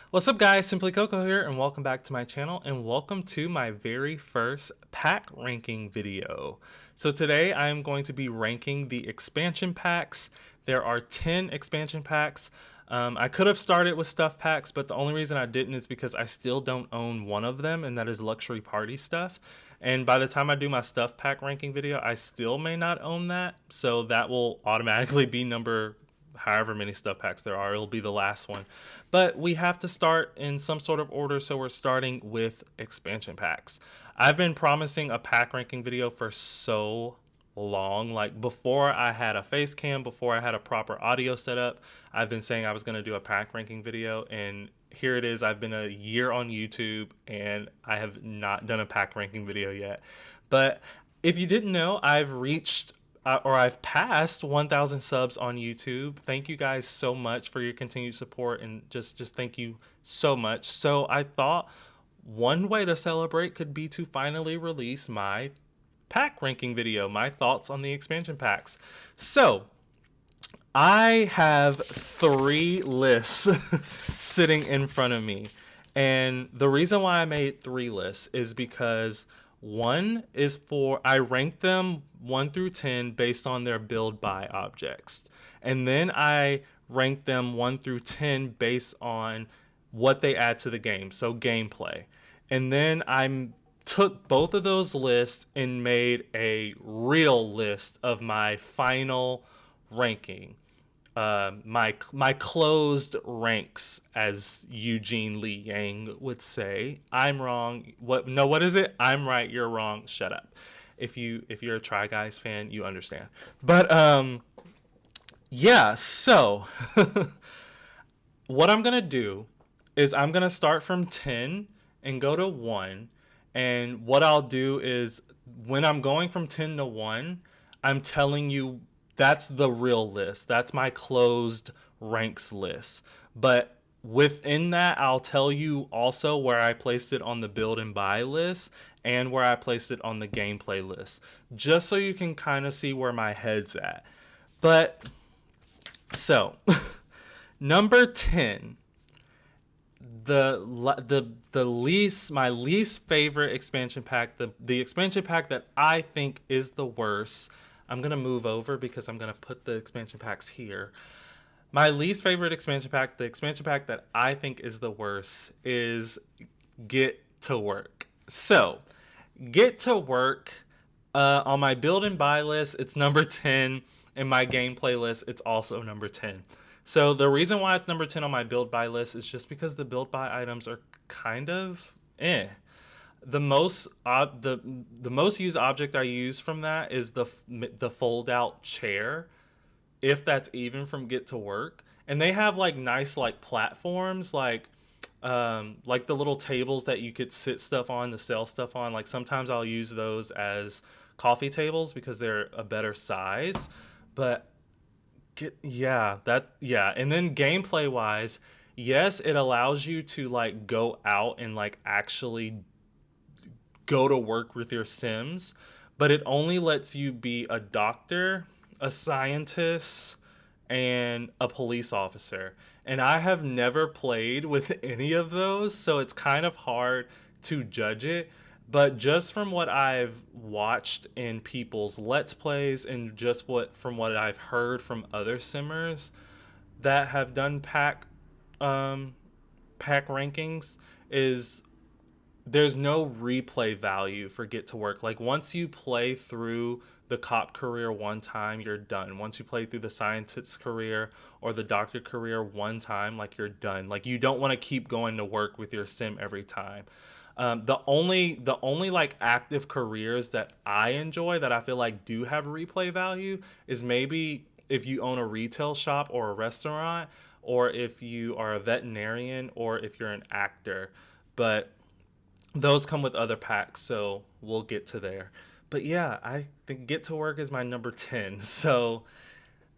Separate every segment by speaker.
Speaker 1: What's up guys, Simply Coco here and welcome back to my channel and welcome to my very first pack ranking video. So today I am going to be ranking the expansion packs. There are 10 expansion packs. I could have started with stuff packs, but the only reason I didn't is because I still don't own one of them, and that is luxury party stuff. And by the time I do my stuff pack ranking video, I still may not own that. So that will automatically be number however many stuff packs there are. It'll be the last one. But we have to start in some sort of order, so we're starting with expansion packs. I've been promising a pack ranking video for so long. Like before I had a face cam, before I had a proper audio setup, I've been saying I was going to do a pack ranking video, and here it is. I've been a year on YouTube and I have not done a pack ranking video yet. But if you didn't know, I've passed 1,000 subs on YouTube. Thank you guys so much for your continued support, and just thank you so much. So I thought one way to celebrate could be to finally release my pack ranking video, my thoughts on the expansion packs. So I have 3 lists sitting in front of me. And the reason why I made 3 lists is because one is I ranked them 1 through 10 based on their build by objects. And then I ranked them 1 through 10 based on what they add to the game, so gameplay. And then I took both of those lists and made a real list of my final ranking. My closed ranks, as Eugene Lee Yang would say. I'm wrong. What? No, what is it? I'm right. You're wrong. Shut up. If you're a Try Guys fan, you understand. But yeah. So what I'm gonna do is I'm gonna start from 10 and go to 1. And what I'll do is when I'm going from 10 to 1, I'm telling you that's the real list. That's my closed ranks list. But within that, I'll tell you also where I placed it on the build and buy list and where I placed it on the gameplay list, just so you can kind of see where my head's at. But so number 10, my least favorite expansion pack, the expansion pack that I think is the worst. I'm going to move over because I'm going to put the expansion packs here. My least favorite expansion pack, the expansion pack that I think is the worst, is Get to Work. So, Get to Work, on my build and buy list, it's number 10. In my gameplay list, it's also number 10. So, the reason why it's number 10 on my build buy list is just because the build buy items are kind of the most used object I use from that is the fold out chair, if that's even from Get to Work. And they have like nice like platforms, like the little tables that you could sit stuff on to sell stuff on. Like sometimes I'll use those as coffee tables because they're a better size. But and then gameplay wise, yes, it allows you to like go out and like actually go to work with your Sims, but it only lets you be a doctor, a scientist, and a police officer. And I have never played with any of those, so it's kind of hard to judge it. But just from what I've watched in people's Let's Plays and just from what I've heard from other simmers that have done pack rankings, is there's no replay value for Get to Work. Like once you play through the cop career one time, you're done. Once you play through the scientist career or the doctor career one time, like you're done. Like you don't want to keep going to work with your sim every time. The only like active careers that I enjoy that I feel like do have replay value is maybe if you own a retail shop or a restaurant, or if you are a veterinarian, or if you're an actor. But those come with other packs, so we'll get to there. But yeah, I think Get to Work is my number 10. So,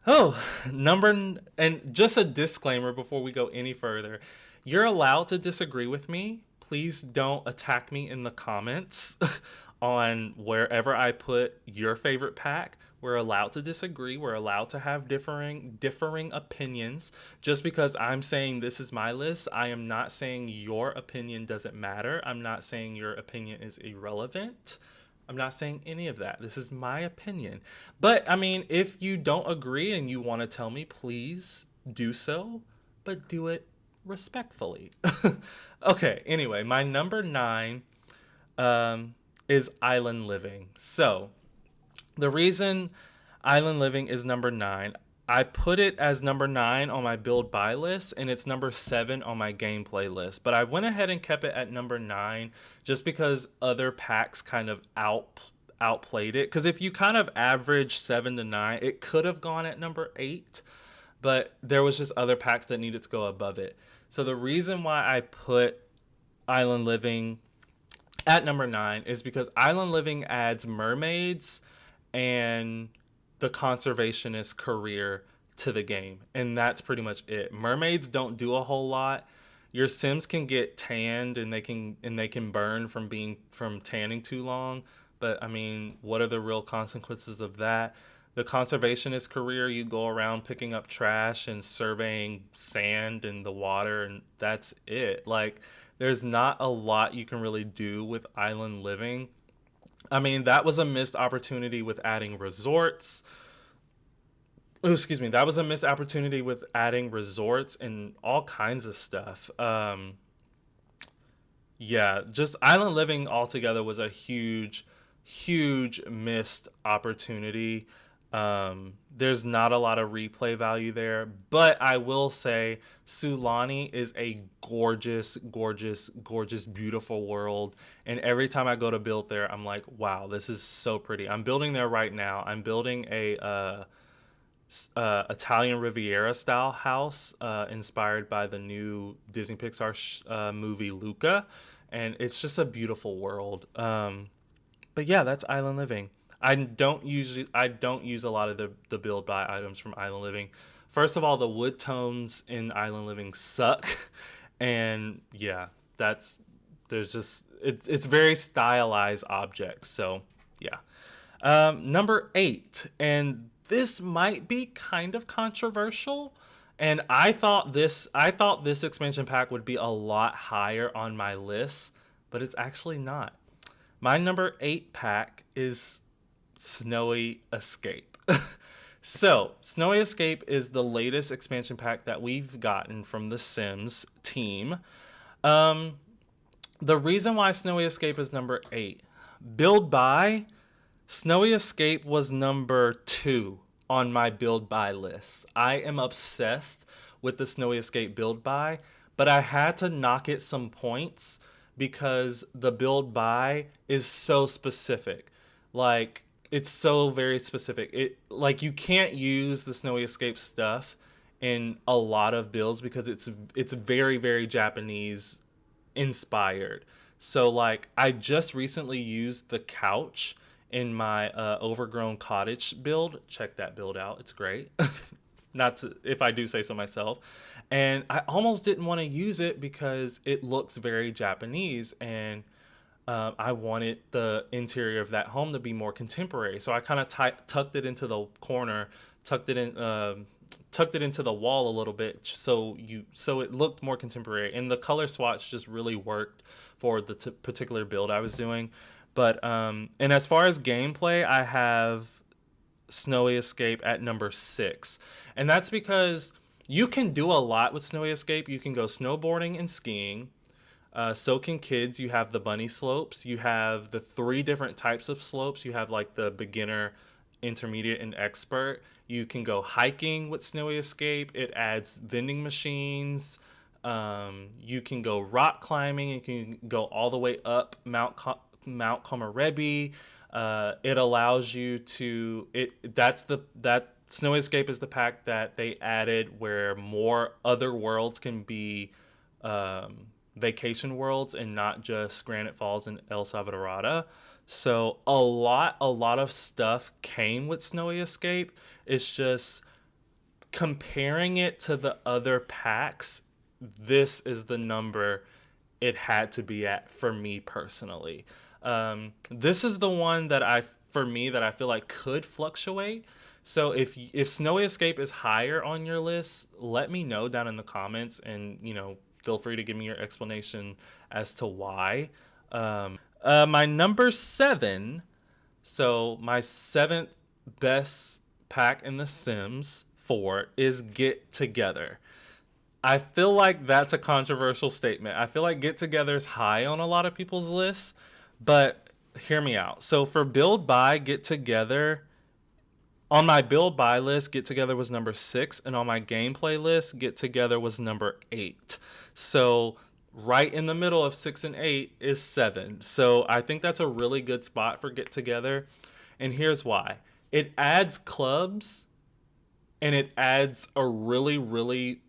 Speaker 1: and just a disclaimer before we go any further. You're allowed to disagree with me. Please don't attack me in the comments on wherever I put your favorite pack. We're allowed to disagree. We're allowed to have differing opinions. Just because I'm saying this is my list, I am not saying your opinion doesn't matter. I'm not saying your opinion is irrelevant. I'm not saying any of that. This is my opinion. But I mean, if you don't agree and you want to tell me, please do so, but do it respectfully. Okay, anyway, my number 9 is island living. So, the reason island living is number 9, I put it as number 9 on my build buy list, and it's number 7 on my gameplay list. But I went ahead and kept it at number 9 just because other packs kind of outplayed it. Because if you kind of average 7 to 9, it could have gone at number 8, but there was just other packs that needed to go above it. So the reason why I put island living at number 9 is because island living adds mermaids and the conservationist career to the game, and that's pretty much it. Mermaids don't do a whole lot. Your Sims can get tanned and they can burn from tanning too long, but I mean, what are the real consequences of that? The conservationist career, you go around picking up trash and surveying sand and the water, and that's it. Like, there's not a lot you can really do with island living. I mean, that was a missed opportunity with adding resorts. Oh, excuse me. That was a missed opportunity with adding resorts and all kinds of stuff. Yeah, just island living altogether was a huge, huge missed opportunity. There's not a lot of replay value there, but I will say Sulani is a gorgeous, gorgeous, gorgeous, beautiful world. And every time I go to build there, I'm like, wow, this is so pretty. I'm building there right now. I'm building a Italian Riviera style house inspired by the new Disney Pixar movie Luca, and it's just a beautiful world. But yeah, that's island living. I don't use a lot of the build buy items from island living. First of all, the wood tones in island living suck, and yeah, that's there's just it's very stylized objects. So yeah. Number 8, and this might be kind of controversial, and I thought this expansion pack would be a lot higher on my list, but it's actually not. My number 8 pack is Snowy Escape. So, Snowy Escape is the latest expansion pack that we've gotten from the Sims team. Um, the reason why Snowy Escape is number 8, build by Snowy Escape was number 2 on my build buy list. I am obsessed with the Snowy Escape build buy, but I had to knock it some points because the build buy is so specific. Like, it's so very specific. It like you can't use the Snowy Escape stuff in a lot of builds because it's very, very Japanese inspired. So like I just recently used the couch in my overgrown cottage build. Check that build out. It's great. Not to, if I do say so myself. And I almost didn't want to use it because it looks very Japanese, and I wanted the interior of that home to be more contemporary. So I kind of tucked it into the corner, tucked it into the wall a little bit, so it looked more contemporary. And the color swatch just really worked for the particular build I was doing. But and as far as gameplay, I have Snowy Escape at number 6, and that's because you can do a lot with Snowy Escape. You can go snowboarding and skiing. So can kids. You have the bunny slopes. You have the 3 different types of slopes. You have like the beginner, intermediate, and expert. You can go hiking with Snowy Escape. It adds vending machines. You can go rock climbing. You can go all the way up Mount Komorebi. It allows you to that Snowy Escape is the pack that they added where more other worlds can be vacation worlds and not just Granite Falls and El Salvadorada. So a lot of stuff came with Snowy Escape. It's just comparing it to the other packs, this is the number it had to be at for me personally. This is the one that I for me that I feel like could fluctuate. So if Snowy Escape is higher on your list, let me know down in the comments, and feel free to give me your explanation as to why. My number seven. So my seventh best pack in The Sims 4 is Get Together. I feel like that's a controversial statement. I feel like Get Together is high on a lot of people's lists, but hear me out. So for build buy, Get Together, on my build buy list, Get Together was number 6, and on my gameplay list, Get Together was number 8. So right in the middle of 6 and 8 is 7. So I think that's a really good spot for Get Together, and here's why. It adds clubs, and it adds a really, really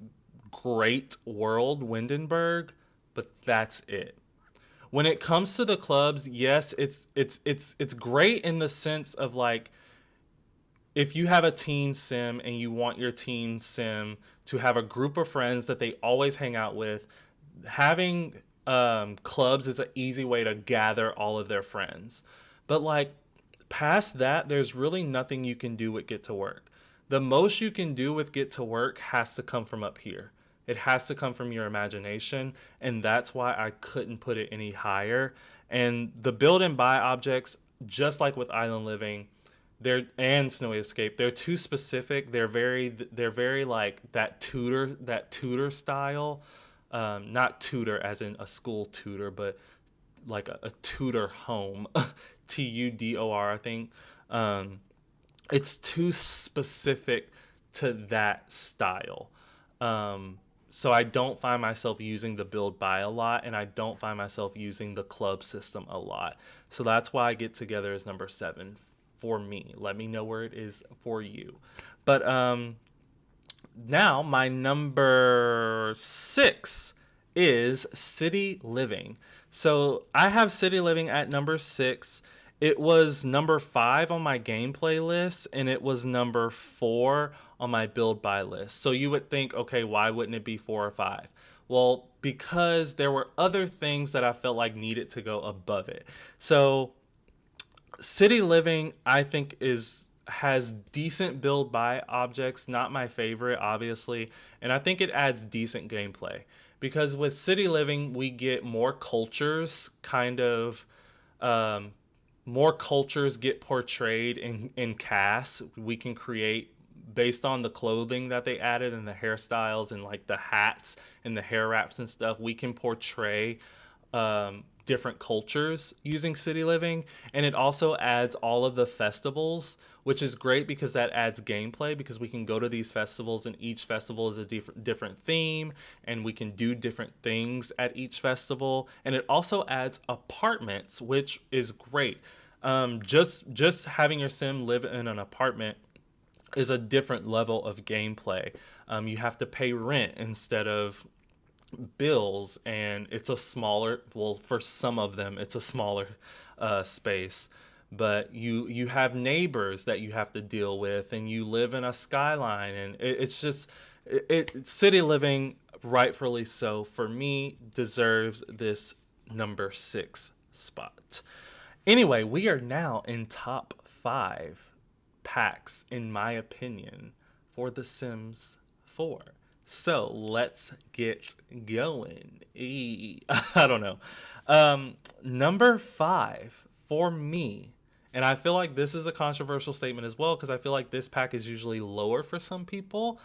Speaker 1: great world, Windenburg, but that's it. When it comes to the clubs, yes, it's great in the sense of like, if you have a teen sim and you want your teen sim to have a group of friends that they always hang out with, having clubs is an easy way to gather all of their friends. But like, past that, there's really nothing you can do with Get to Work. The most you can do with Get to Work has to come from up here. It has to come from your imagination, and that's why I couldn't put it any higher. And the build and buy objects, just like with Island Living, and Snowy Escape, they're too specific. They're very like that tutor style. Not tutor as in a school tutor, but like a tutor home. TUDOR, I think. It's too specific to that style. So I don't find myself using the build buy a lot, and I don't find myself using the club system a lot. So that's why Get Together is number 7 for me. Let me know where it is for you. But now my number 6 is City Living. So I have City Living at number 6. It was number 5 on my gameplay list, and it was number 4 on my build buy list. So you would think, okay, why wouldn't it be 4 or 5? Well, because there were other things that I felt like needed to go above it. So City Living, I think, has decent build buy objects, not my favorite, obviously, and I think it adds decent gameplay. Because with City Living, we get more cultures, more cultures get portrayed in casts. We can create based on the clothing that they added and the hairstyles and like the hats and the hair wraps and stuff. We can portray different cultures using City Living, and it also adds all of the festivals, which is great because that adds gameplay, because we can go to these festivals and each festival is a different theme, and we can do different things at each festival. And it also adds apartments, which is great. Just having your sim live in an apartment is a different level of gameplay. You have to pay rent instead of bills, and it's a smaller, well, for some of them it's a smaller space, but you have neighbors that you have to deal with, and you live in a skyline, and it's just City Living, rightfully so for me, deserves this number 6 spot. Anyway, we are now in top 5 packs, in my opinion, for The Sims 4. So let's get going. I don't know. Number 5 for me, and I feel like this is a controversial statement as well, because I feel like this pack is usually lower for some people.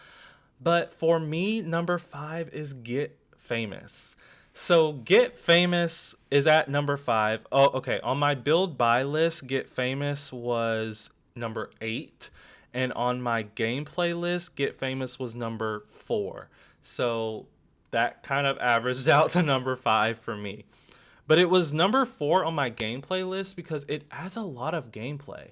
Speaker 1: But for me, number 5 is Get Famous. So Get Famous is at number 5. Oh, okay. On my build buy list, Get Famous was number 8. And on my gameplay list, Get Famous was number 4. So that kind of averaged out to number 5 for me. But it was number 4 on my gameplay list because it adds a lot of gameplay.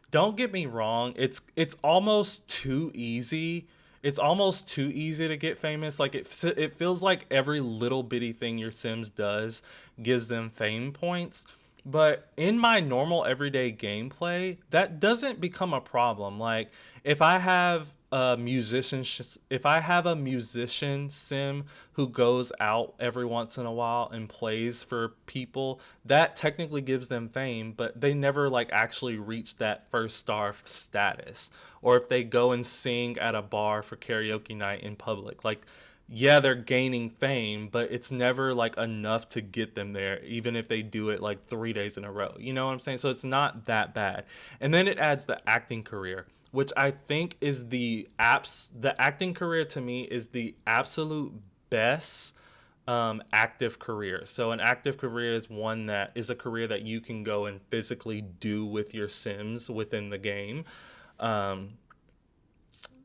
Speaker 1: Don't get me wrong, it's almost too easy. It's almost too easy to get famous. Like it feels like every little bitty thing your Sims does gives them fame points. But in my normal everyday gameplay, that doesn't become a problem. Like if I have a musician, if I have a musician sim who goes out every once in a while and plays for people, that technically gives them fame, but they never like actually reach that first star status. Or if they go and sing at a bar for karaoke night in public, like yeah, they're gaining fame, but it's never like enough to get them there, even if they do it like 3 days in a row. You know what I'm saying? So it's not that bad. And then it adds the acting career, which I think is the acting career to me is the absolute best active career. So an active career is one that is a career that you can go and physically do with your Sims within the game. Um,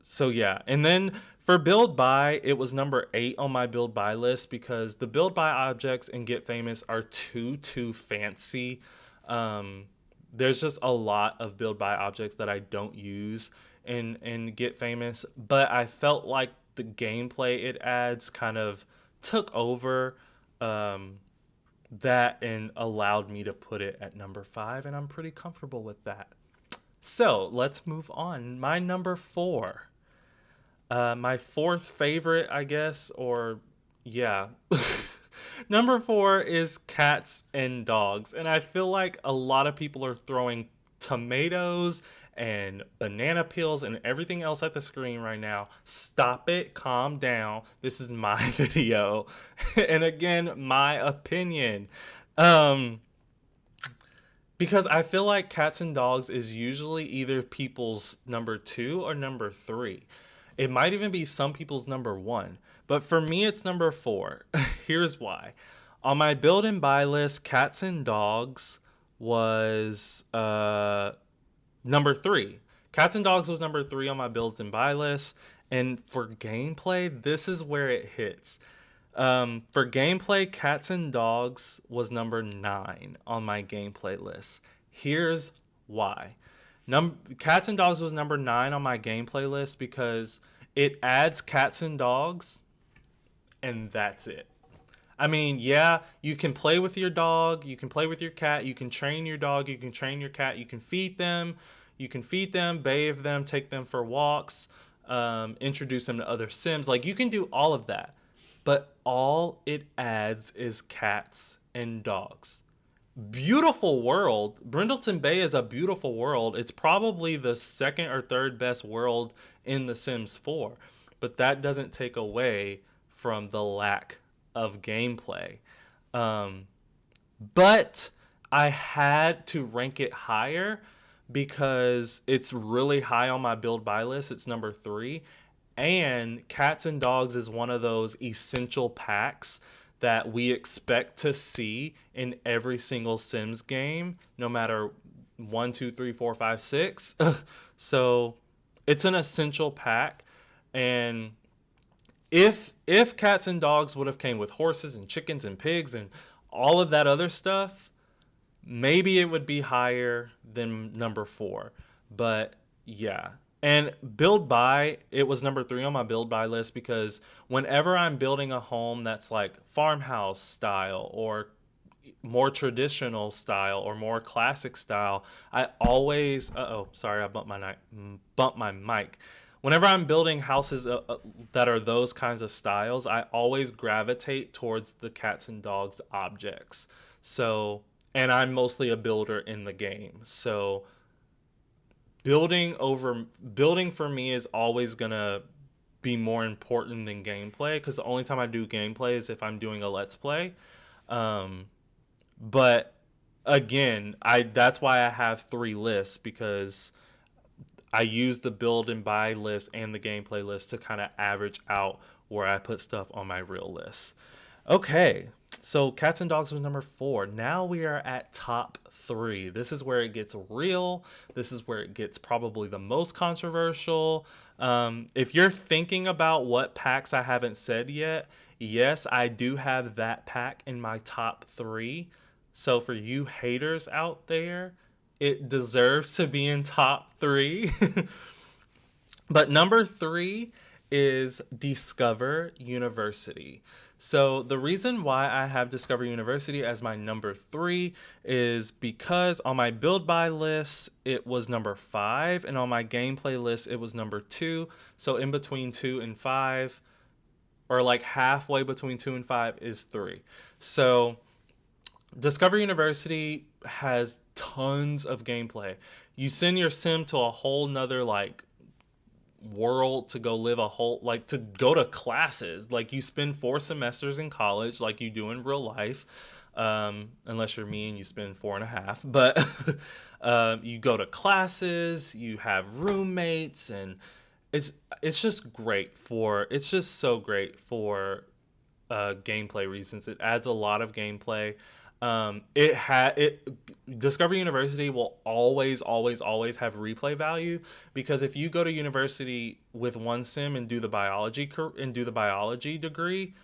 Speaker 1: so yeah, and then for build buy, it was number 8 on my build buy list because the build buy objects in Get Famous are too fancy. Um, there's just a lot of build buy objects that I don't use in Get Famous, but I felt like the gameplay it adds kind of took over um, that and allowed me to put it at number 5, and I'm pretty comfortable with that. So let's move on. My number 4. My fourth favorite, I guess, or yeah. Number 4 is cats and dogs. And I feel like a lot of people are throwing tomatoes and banana peels and everything else at the screen right now. Stop it. Calm down. This is my video. And again, my opinion. Um, because I feel like cats and dogs is usually either people's number 2 or number 3. It might even be some people's number 1. But for me, it's number 4. Here's why. On my build and buy list, cats and dogs was number 3. Cats and dogs was number 3 on my builds and buy list. And for gameplay, this is where it hits. For gameplay, cats and dogs was number 9 on my gameplay list. Here's why. Cats and dogs was number 9 on my gameplay list because it adds cats and dogs, and that's it. I mean, yeah, you can play with your dog, you can play with your cat, you can train your dog, you can train your cat, you can feed them, bathe them, take them for walks, introduce them to other Sims. Like, you can do all of that. But all it adds is cats and dogs. Beautiful world. Brindleton Bay is a beautiful world. It's probably the second or third best world in The Sims 4. But that doesn't take away from the lack of gameplay. But I had to rank it higher because it's really high on my build buy list. It's number 3. And Cats and Dogs is one of those essential packs that we expect to see in every single Sims game, no matter 1, 2, 3, 4, 5, 6. So it's an essential pack. And if Cats and Dogs would have came with horses and chickens and pigs and all of that other stuff, maybe it would be higher than number 4. But yeah. And build buy, it was number 3 on my build buy list because whenever I'm building a home that's like farmhouse style or more traditional style or more classic style, I always sorry, I bumped my mic. Whenever I'm building houses that are those kinds of styles, I always gravitate towards the cats and dogs objects. So, and I'm mostly a builder in the game. So building for me is always gonna be more important than gameplay because the only time I do gameplay is if I'm doing a let's play. But again, that's why I have 3 lists because I use the build and buy list and the gameplay list to kind of average out where I put stuff on my real list. Okay, so Cats and Dogs was number 4. Now we are at top 3. This is where it gets real. This is where it gets probably the most controversial. If you're thinking about what packs I haven't said yet, yes, I do have that pack in my top 3. So for you haters out there, it deserves to be in top 3. But number 3 is Discover University. So the reason why I have Discover University as my number 3 is because on my build by list it was number 5, and on my gameplay list it was number 2. So in between 2 and 5, or like halfway between 2 and 5, is 3. So Discover University has tons of gameplay. You send your sim to a whole nother like world to go live a whole, like, to go to classes. Like, you spend 4 semesters in college like you do in real life, unless you're me and you spend 4.5. But you go to classes, you have roommates, and it's just great for, it's just so great for gameplay reasons. It adds a lot of gameplay. It Discovery University will always have replay value, because if you go to university with one sim and do the biology degree,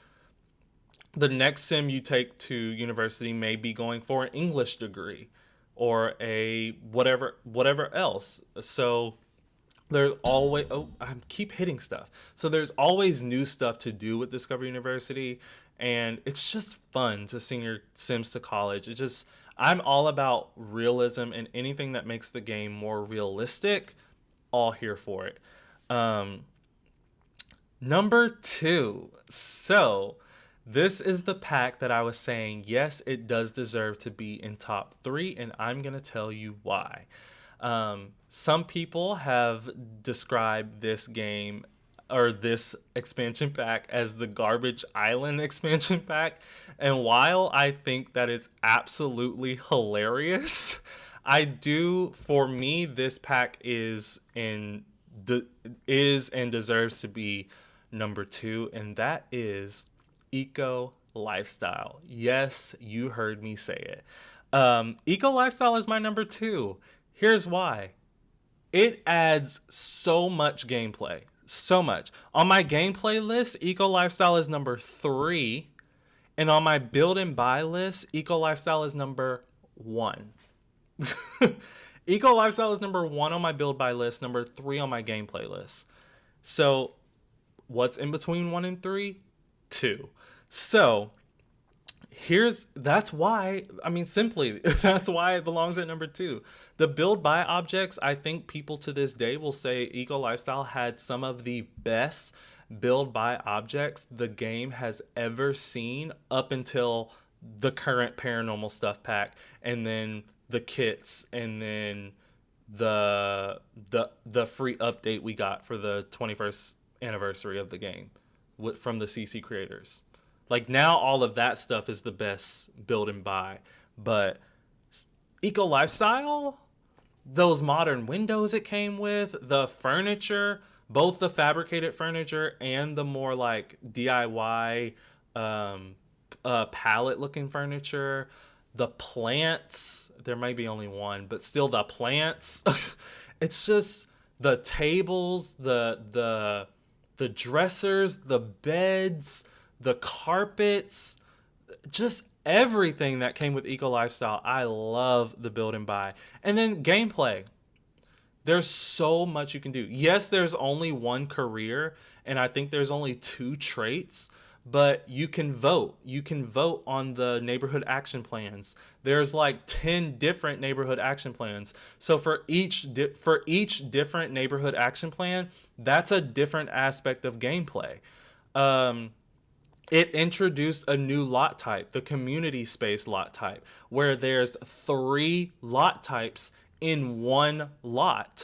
Speaker 1: the next sim you take to university may be going for an English degree or a whatever else. So there's always, oh, I keep hitting stuff. So there's always new stuff to do with Discovery University, and it's just fun to send your Sims to college. It just, I'm all about realism, and anything that makes the game more realistic, all here for it. Um, Number 2. So this is the pack that I was saying, yes, it does deserve to be in top 3, and I'm gonna tell you why. Some people have described this game, or this expansion pack, as the Garbage Island expansion pack. And while I think that is absolutely hilarious, for me, this pack is and deserves to be number 2, and that is Eco Lifestyle. Yes, you heard me say it. Eco Lifestyle is my number 2. Here's why. It adds so much gameplay. So much. On my gameplay list, Eco Lifestyle is number 3. And on my build and buy list, Eco Lifestyle is number 1. Eco Lifestyle is number 1 on my build buy list, number 3 on my gameplay list. So what's in between 1 and 3? 2. So that's why, I mean, simply, that's why it belongs at number 2. The build buy objects, I think people to this day will say Eco Lifestyle had some of the best build buy objects the game has ever seen, up until the current paranormal stuff pack, and then the kits, and then the free update we got for the 21st anniversary of the game from the CC creators. Like, now all of that stuff is the best build and buy. But Eco Lifestyle, those modern windows it came with, the furniture, both the fabricated furniture and the more like DIY pallet looking furniture, the plants, there might be only one, but still the plants. It's just the tables, the dressers, the beds, the carpets, just everything that came with Eco Lifestyle. I love the build and buy. And then gameplay. There's so much you can do. Yes, there's only one career, and I think there's only 2 traits, but you can vote. You can vote on the neighborhood action plans. There's like 10 different neighborhood action plans. So for each different neighborhood action plan, that's a different aspect of gameplay. It introduced a new lot type, the community space lot type, where there's 3 lot types in one lot.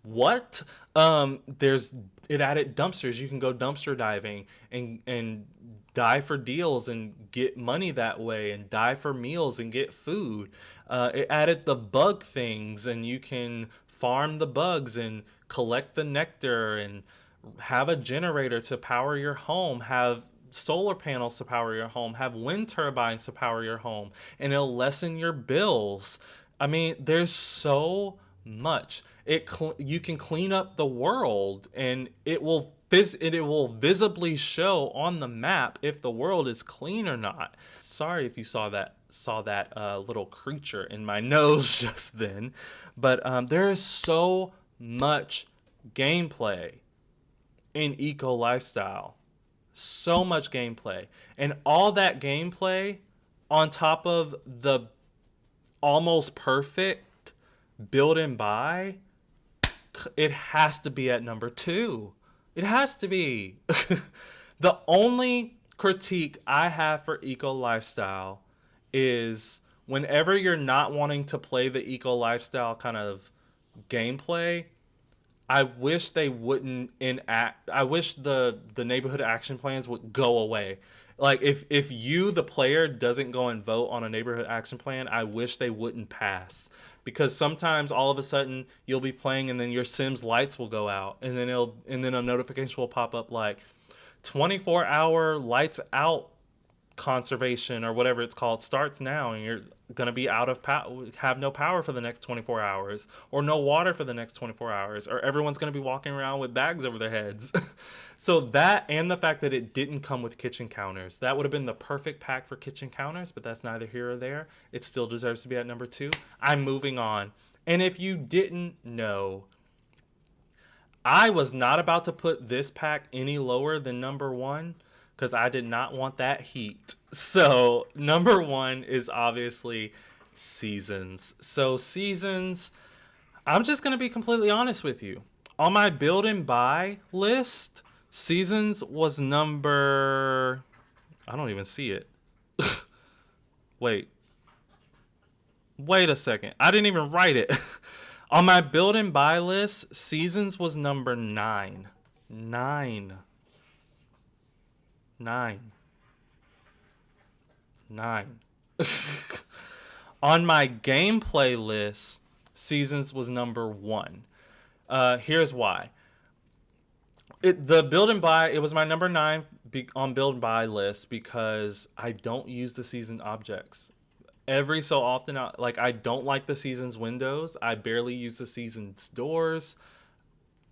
Speaker 1: What? It added dumpsters. You can go dumpster diving and die for deals and get money that way, and die for meals and get food. It added the bug things, and you can farm the bugs and collect the nectar, and have a generator to power your home, have solar panels to power your home, have wind turbines to power your home, and it'll lessen your bills. I mean, there's so much. You can clean up the world, and it will visibly show on the map if the world is clean or not. Sorry if you saw that little creature in my nose just then, but there is so much gameplay in Eco Lifestyle. So much gameplay. And all that gameplay on top of the almost perfect build and buy, it has to be at number two. It has to be. The only critique I have for Eco Lifestyle is whenever you're not wanting to play the Eco Lifestyle kind of gameplay, I wish they wouldn't enact. I wish the neighborhood action plans would go away. Like if you the player doesn't go and vote on a neighborhood action plan, I wish they wouldn't pass. Because sometimes all of a sudden you'll be playing and then your Sims lights will go out and then a notification will pop up like 24-hour lights out conservation or whatever it's called starts now, and you're going to be out of power, have no power for the next 24 hours, or no water for the next 24 hours, or everyone's going to be walking around with bags over their heads. So that, and the fact that it didn't come with kitchen counters, that would have been the perfect pack for kitchen counters, but that's neither here or there. It still deserves to be at number two. I'm moving on. And if you didn't know, I was not about to put this pack any lower than number one because I did not want that heat. So, number one is obviously Seasons. So, Seasons, I'm just going to be completely honest with you. On my build and buy list, Seasons was number. I don't even see it. Wait. Wait a second. I didn't even write it. On my build and buy list, Seasons was number 9. 9. 9. 9. On my gameplay list, Seasons was number 1. Here's why. The build and buy, it was my number 9 on build and buy list because I don't use the season objects. Every so often, I don't like the season's windows. I barely use the season's doors.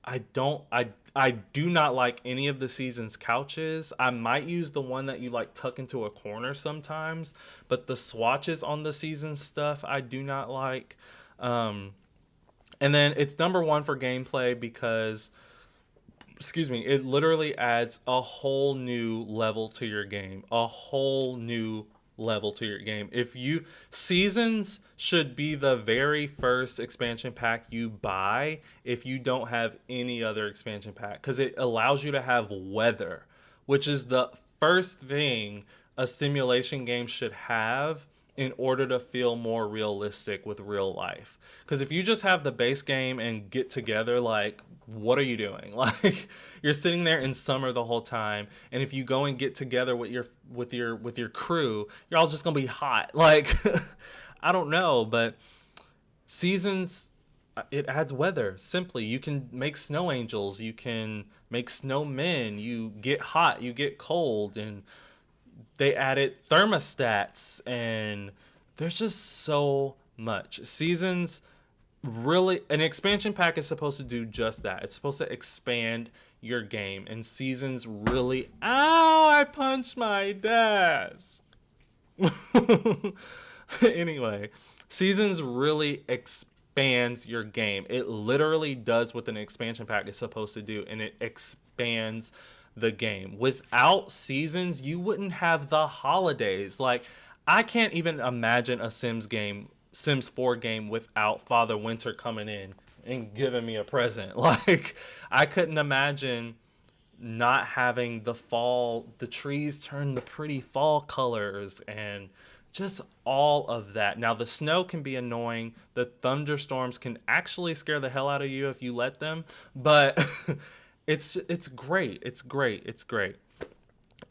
Speaker 1: I do not like any of the season's couches. I might use the one that you like tuck into a corner sometimes, but the swatches on the season stuff I do not like. And then it's number 1 for gameplay because, excuse me, it literally adds a whole new level to your game. A whole new level to your game. If you Seasons should be the very first expansion pack you buy if you don't have any other expansion pack, because it allows you to have weather, which is the first thing a simulation game should have in order to feel more realistic with real life. Because if you just have the base game and get together, like, what are you doing? Like, you're sitting there in summer the whole time, and if you go and get together with your crew, you're all just gonna be hot. Like, I don't know, but Seasons, it adds weather. Simply, you can make snow angels, you can make snowmen, you get hot, you get cold, and they added thermostats, and there's just so much. Seasons really, an expansion pack is supposed to do just that. It's supposed to expand your game, and Seasons really, ow, I punched my desk. Anyway, Seasons really expands your game. It literally does what an expansion pack is supposed to do, and it expands the game. Without Seasons, you wouldn't have the holidays. Like, I can't even imagine a Sims 4 game without Father Winter coming in and giving me a present. Like, I couldn't imagine not having the trees turn the pretty fall colors and just all of that. Now, the snow can be annoying. The thunderstorms can actually scare the hell out of you if you let them, but it's great. It's great. It's great.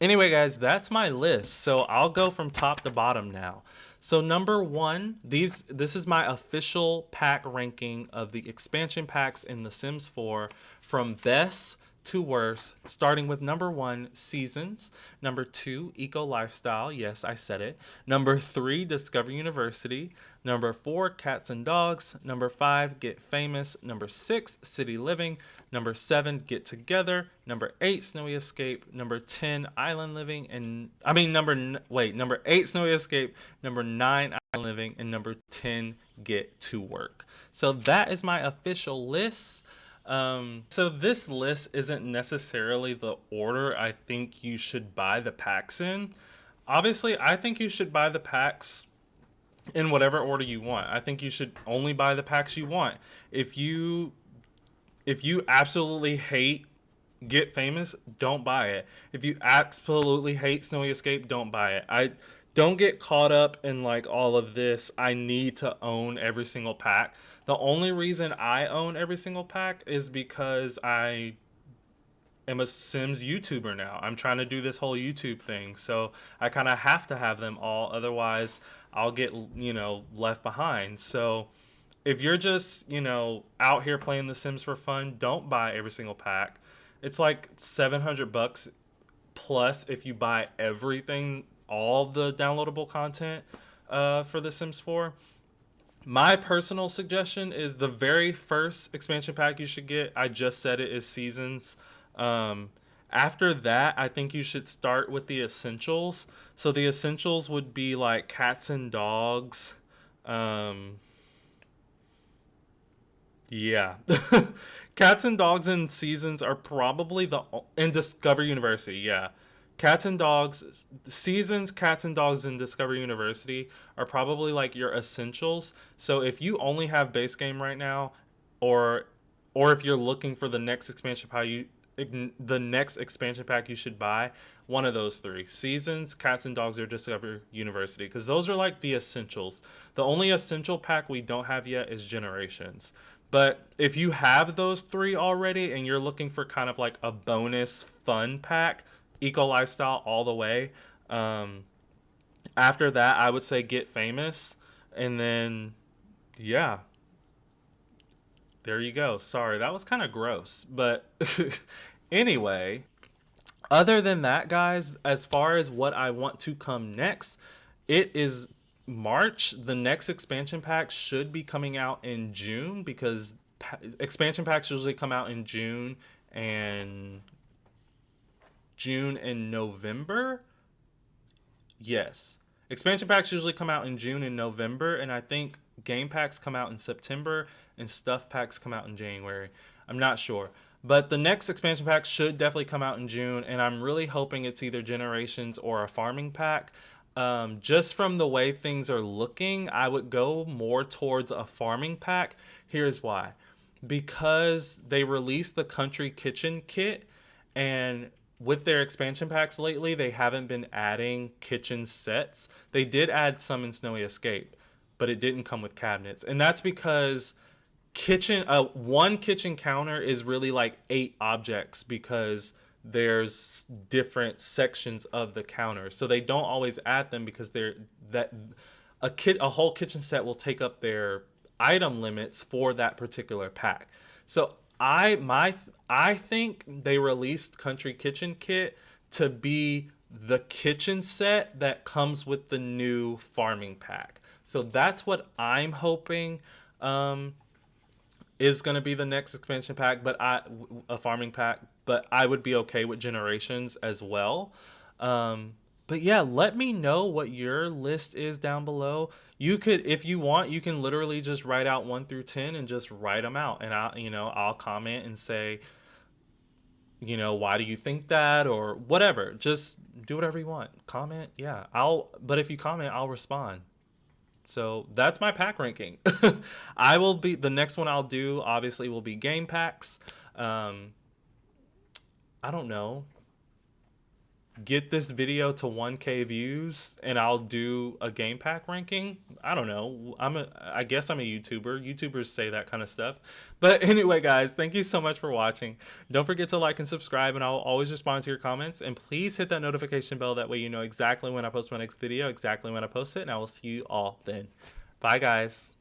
Speaker 1: Anyway, guys, that's my list. So I'll go from top to bottom now. So number 1, this is my official pack ranking of the expansion packs in The Sims 4 from best to worst, starting with number 1, Seasons. Number 2, Eco Lifestyle. Yes, I said it. Number 3, Discover University. Number 4, Cats and Dogs. Number 5, Get Famous. Number 6, City Living. Number 7, Get Together. Number 8, Snowy Escape. Number 10, Island Living. Number 8, Snowy Escape. Number 9, Island Living. And number 10, Get to Work. So that is my official list. So this list isn't necessarily the order I think you should buy the packs in. Obviously, I think you should buy the packs in whatever order you want. I think you should only buy the packs you want. If you absolutely hate Get Famous, don't buy it. If you absolutely hate Snowy Escape, don't buy it. I don't get caught up in like all of this. I need to own every single pack. The only reason I own every single pack is because I am a Sims YouTuber now. I'm trying to do this whole YouTube thing. So I kind of have to have them all. Otherwise, I'll get, left behind. So if you're just, out here playing The Sims for fun, don't buy every single pack. It's like $700 plus if you buy everything, all the downloadable content for The Sims 4. My personal suggestion is the very first expansion pack you should get. I just said it is Seasons. Um, After that, I think you should start with the essentials. So the essentials would be like cats and dogs. Um, yeah. Cats and Dogs and Seasons are probably and Discover University, yeah. Cats and Dogs Seasons, Cats and Dogs and Discover University are probably like your essentials. So if you only have base game right now, or if you're looking for the next expansion pack you should buy, one of those three: Seasons, Cats and Dogs, or Discover University, because those are like the essentials. The only essential pack we don't have yet is Generations. But if you have those three already and you're looking for kind of like a bonus fun pack, Eco Lifestyle all the way. Um, After that, I would say Get Famous. And then, yeah, there you go. Sorry, that was kind of gross. But anyway, other than that, guys, as far as what I want to come next, it is March. The next expansion pack should be coming out in June, because expansion packs usually come out in and June and November. Yes. Expansion packs usually come out in June and November, and I think game packs come out in September and stuff packs come out in January. I'm not sure. But the next expansion pack should definitely come out in June, and I'm really hoping it's either Generations or a farming pack. Just from the way things are looking, I would go more towards a farming pack. Here's why. Because they released the Country Kitchen kit, and with their expansion packs lately, they haven't been adding kitchen sets. They did add some in Snowy Escape, but it didn't come with cabinets. And that's because one kitchen counter is really like 8 objects, because there's different sections of the counter. So they don't always add them because a whole kitchen set will take up their item limits for that particular pack. So I think they released Country Kitchen Kit to be the kitchen set that comes with the new farming pack. So that's what I'm hoping is going to be the next expansion pack, a farming pack. But I would be okay with Generations as well. But yeah, let me know what your list is down below. You could, if you want, you can literally just write out 1 through 10 and just write them out, and I'll comment and say, why do you think that, or whatever. Just do whatever you want. Comment, yeah. But if you comment, I'll respond. So that's my pack ranking. The next one I'll do obviously will be game packs. I don't know. Get this video to 1K views and I'll do a game pack ranking. I don't know. I guess I'm a YouTuber. YouTubers say that kind of stuff. But anyway, guys, thank you so much for watching. Don't forget to like and subscribe, and I'll always respond to your comments. And please hit that notification bell. That way you know exactly when I post my next video, exactly when I post it, and I will see you all then. Bye, guys.